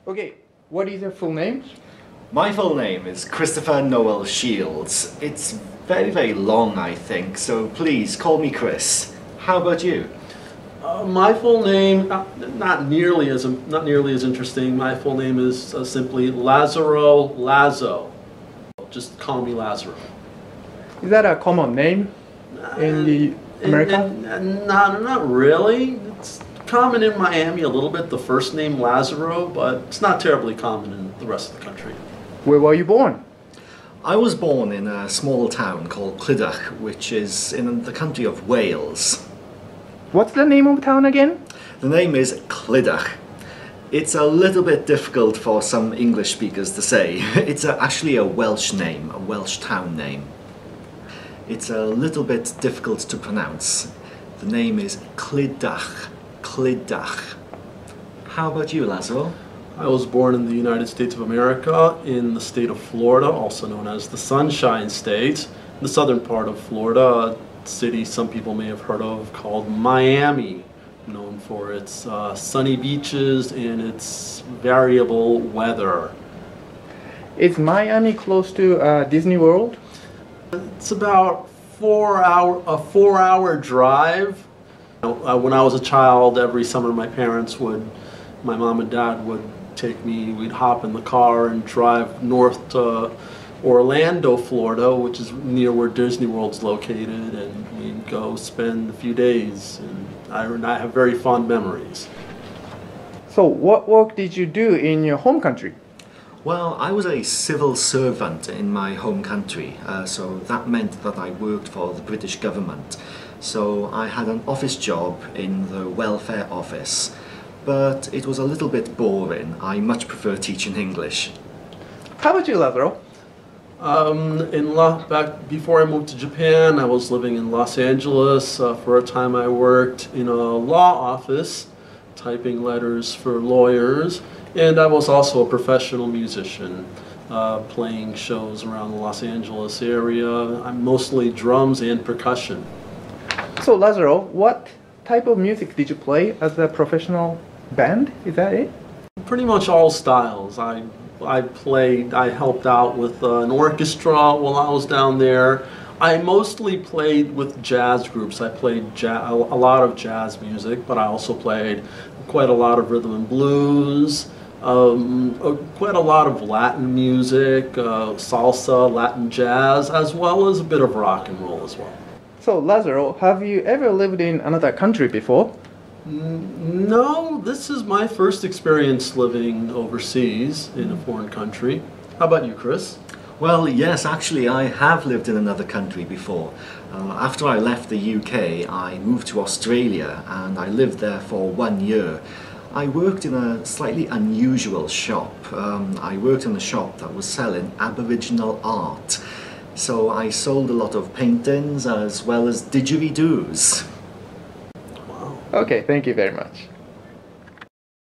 Okay, what is your full name? My full name is Christopher Noel Shields. It's very, very long, I think, so please call me Chris. How about you? My full name, not nearly as interesting. My full name is simply Lazaro Lazo. Just call me Lazaro. Is that a common name in the America? Not really. It's common in Miami a little bit, the first name Lazaro, but it's not terribly common in the rest of the country. Where were you born? I was born in a small town called Clydach, which is in the country of Wales. What's the name of the town again? The name is Clydach. It's a little bit difficult for some English speakers to say. It's actually a Welsh name, a Welsh town name. It's a little bit difficult to pronounce. The name is Clydach. Clydach. How about you, Lazaro? I was born in the United States of America, in the state of Florida, also known as the Sunshine State, the southern part of Florida, a city some people may have heard of called Miami, known for its sunny beaches and its variable weather. Is Miami close to Disney World? It's about a 4-hour drive. When I was a child, every summer my mom and dad would take me, we'd hop in the car and drive north to Orlando, Florida, which is near where Disney World's located, and we'd go spend a few days, and I have very fond memories. So what work did you do in your home country? Well, I was a civil servant in my home country, so that meant that I worked for the British government. So I had an office job in the welfare office, but it was a little bit boring. I much prefer teaching English. How about you, Lazaro? Back before I moved to Japan, I was living in Los Angeles. For a time I worked in a law office, typing letters for lawyers, and I was also a professional musician, playing shows around the Los Angeles area. I'm mostly drums and percussion. So Lazaro, what type of music did you play as a professional band? Is that it? Pretty much all styles. I helped out with an orchestra while I was down there. I mostly played with jazz groups. I played a lot of jazz music, but I also played quite a lot of rhythm and blues, quite a lot of Latin music, salsa, Latin jazz, as well as a bit of rock and roll as well. So Lazaro, have you ever lived in another country before? No, this is my first experience living overseas in a foreign country. How about you, Chris? Well, yes, actually I have lived in another country before. After I left the UK, I moved to Australia and I lived there for 1 year. I worked in a slightly unusual shop. I worked in a shop that was selling Aboriginal art. So I sold a lot of paintings as well as didgeridoos. Okay, thank you very much.